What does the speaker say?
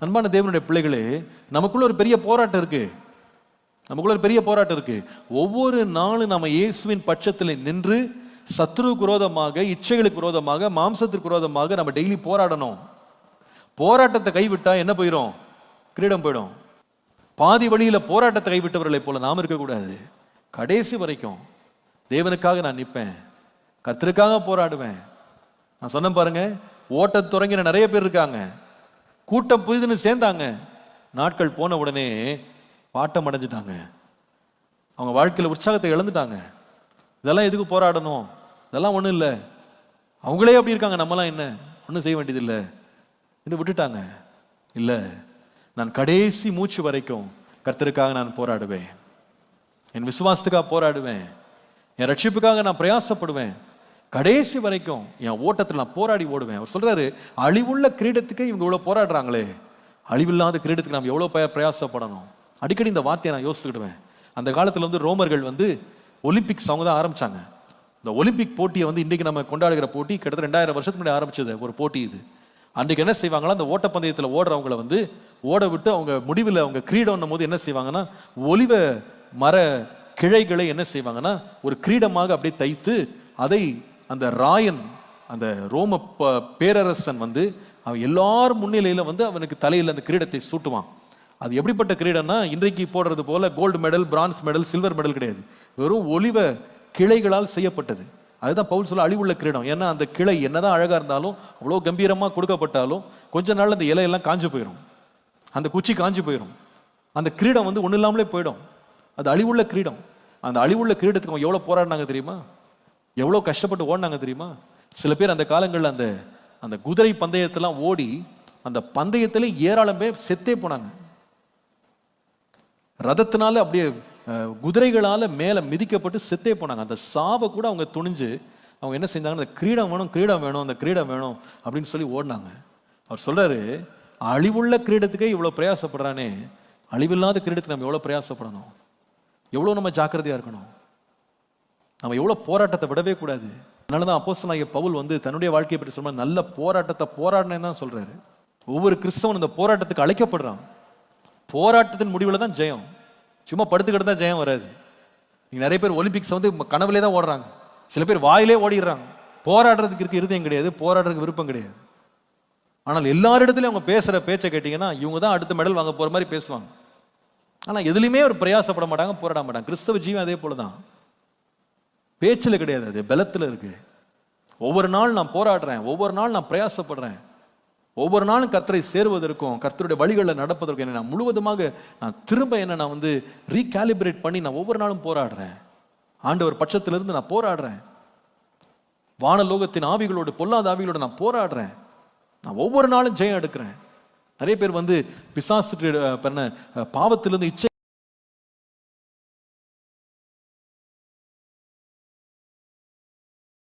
அன்பான தேவனுடைய பிள்ளைகளே, நமக்குள்ள ஒரு பெரிய போராட்டம் இருக்கு. நமக்குள்ள ஒரு பெரிய போராட்டம் இருக்கு. ஒவ்வொரு நாளும் நம்ம இயேசுவின் பட்சத்தில் நின்று சத்துருவுக்கு விரோதமாக, இச்சைகளுக்கு விரோதமாக, மாம்சத்திற்கு விரோதமாக நம்ம டெய்லி போராடணும். போராட்டத்தை கைவிட்டா என்ன போயிடும்? கிரீடம் போயிடும். பாதி வழியில போராட்டத்தை கைவிட்டவர்களை போல நாம் இருக்கக்கூடாது. கடைசி வரைக்கும் தேவனுக்காக நான் நிற்பேன், கர்த்தருக்காக போராடுவேன். நான் சொன்ன பாருங்க, ஓட்ட தொடங்கின நிறைய பேர் இருக்காங்க. கூட்டம் புதிதுன்னு சேர்ந்தாங்க. நாட்கள் போன உடனே பாட்டம் அடைஞ்சிட்டாங்க. அவங்க வாழ்க்கையில் உற்சாகத்தை இழந்துட்டாங்க. இதெல்லாம் எதுக்கு போராடணும்? இதெல்லாம் ஒன்றும் இல்லை, அவங்களே அப்படி இருக்காங்க, நம்மலாம் என்ன ஒன்றும் செய்ய வேண்டியதில்லை என்று விட்டுட்டாங்க. இல்லை, நான் கடைசி மூச்சு வரைக்கும் கர்த்தருக்காக நான் போராடுவேன், என் விசுவாசத்துக்காக போராடுவேன், என் ரட்சிப்புக்காக நான் பிரயாசப்படுவேன். கடைசி வரைக்கும் என் ஓட்டத்தில் நான் போராடி ஓடுவேன். அவர் சொல்றாரு, அழிவுள்ள கிரீடத்துக்கு இவங்க இவ்வளோ போராடுறாங்களே, அழிவில்லாத கிரீடத்துக்கு நாம் எவ்வளோ பிரயாசப்படணும். அடிக்கடி இந்த வார்த்தையை நான் யோசிச்சுக்கிடுவேன். அந்த காலத்தில் ரோமர்கள் ஒலிம்பிக்ஸ் அவங்க தான் ஆரம்பிச்சாங்க. இந்த ஒலிம்பிக் போட்டியை இன்றைக்கி நம்ம கொண்டாடுகிற போட்டி கிட்டத்தட்ட 2000 வருஷத்துக்கு முன்னாடி ஆரம்பிச்சது ஒரு போட்டி இது. அன்றைக்கு என்ன செய்வாங்களா, அந்த ஓட்டப்பந்தயத்தில் ஓடுறவங்களை ஓட விட்டு அவங்க முடிவில் அவங்க கிரீடம் போது என்ன செய்வாங்கன்னா, ஒலிவ மர கிளைகளை என்ன செய்வாங்கன்னா ஒரு கிரீடமாக அப்படியே தைத்து அதை அந்த ராயன், அந்த ரோம பேரரசன் அவன் எல்லாரும் முன்னிலையில் அவனுக்கு தலையில் அந்த கிரீடத்தை சூட்டுவான். அது எப்படிப்பட்ட கிரீடம்னா, இன்றைக்கு போடுறது போல gold medal, bronze medal, silver medal கிடையாது. வெறும் ஒலிவ கிளைகளால் செய்யப்பட்டது. அதுதான் பவுல் சொல்ல அழிவுள்ள கிரீடம். ஏன்னா அந்த கிளை என்னதான் அழகா இருந்தாலும், அவ்வளோ கம்பீரமாக கொடுக்கப்பட்டாலும் கொஞ்ச நாள் அந்த இலையெல்லாம் காஞ்சு போயிடும், அந்த குச்சி காஞ்சு போயிடும், அந்த கிரீடம் ஒன்றும் இல்லாமலே போயிடும். அது அழிவுள்ள கிரீடம். அந்த அழிவுள்ள கிரீடத்துக்கு அவங்க எவ்வளோ போராடினாங்க தெரியுமா? எவ்வளோ கஷ்டப்பட்டு ஓடினாங்க தெரியுமா? சில பேர் அந்த காலங்களில் அந்த குதிரை பந்தயத்தெல்லாம் ஓடி அந்த பந்தயத்திலே ஏராளம் பேர் செத்தே போனாங்க. ரதத்தினால அப்படியே குதிரைகளால் மேலே மிதிக்கப்பட்டு செத்தே போனாங்க. அந்த சாவை கூட அவங்க துணிஞ்சு அவங்க என்ன செஞ்சாங்க, அந்த கிரீடம் வேணும், கிரீடம் வேணும், அந்த கிரீடம் வேணும் அப்படின்னு சொல்லி ஓடினாங்க. அவர் சொல்றாரு, அழிவுள்ள கிரீடத்துக்கே இவ்வளோ பிரயாசப்படுறானே, அழிவில்லாத கிரீடத்துக்கு நம்ம எவ்வளோ பிரயாசப்படணும், எவ்வளோ நம்ம ஜாக்கிரதையாக இருக்கணும், நம்ம எவ்வளோ போராட்டத்தை விடவே கூடாது. அதனால தான் அப்போஸ்தலனாகிய பவுல் தன்னுடைய வாழ்க்கையை பற்றி சொல்ல நல்ல போராட்டத்தை போராடினேன்னு தான் சொல்றாரு. ஒவ்வொரு கிறிஸ்தவன் இந்த போராட்டத்துக்கு அழைக்கப்படுறான். போராட்டத்தின் முடிவில் தான் ஜெயம். சும்மா படுத்துக்கிட்டு தான் ஜெயம் வராது. நீங்கள் நிறைய பேர் ஒலிம்பிக்ஸ் கனவுலே தான் ஓடுறாங்க. சில பேர் வாயிலே ஓடிடுறாங்க. போராடுறதுக்கு இருக்க இருதயம் கிடையாது, போராடுறதுக்கு விருப்பம் கிடையாது. ஆனால் எல்லாரிடத்துலையும் அவங்க பேசுகிற பேச்சை கேட்டிங்கன்னா இவங்க தான் அடுத்த மெடல் வாங்க போகிற மாதிரி பேசுவாங்க. ஆனால் எதுலையுமே ஒரு பிரயாசப்பட மாட்டாங்க, போராட மாட்டாங்க. கிறிஸ்தவ ஜீவன் அதே போல தான், பேச்சில் கிடையாது, அது பலத்தில் இருக்கு. ஒவ்வொரு நாள் நான் போராடுறேன், ஒவ்வொரு நாள் நான் பிரயாசப்படுறேன், ஒவ்வொரு நாளும் கர்த்தரை சேருவதற்கும் கர்த்தருடைய வழிகளில் நடப்பதற்கும் என்ன நான் முழுவதுமாக நான் திரும்ப என்ன நான் ரீகாலிபிரேட் பண்ணி நான் ஒவ்வொரு நாளும் போராடுறேன். ஆண்டவர் பட்சத்திலிருந்து நான் போராடுறேன். வானலோகத்தின் ஆவிகளோடு, பொல்லாத ஆவிகளோடு நான் போராடுறேன். நான் ஒவ்வொரு நாளும் ஜெயம் எடுக்கிறேன். நிறைய பேர் பிசாசு பாவத்திலிருந்து இச்சை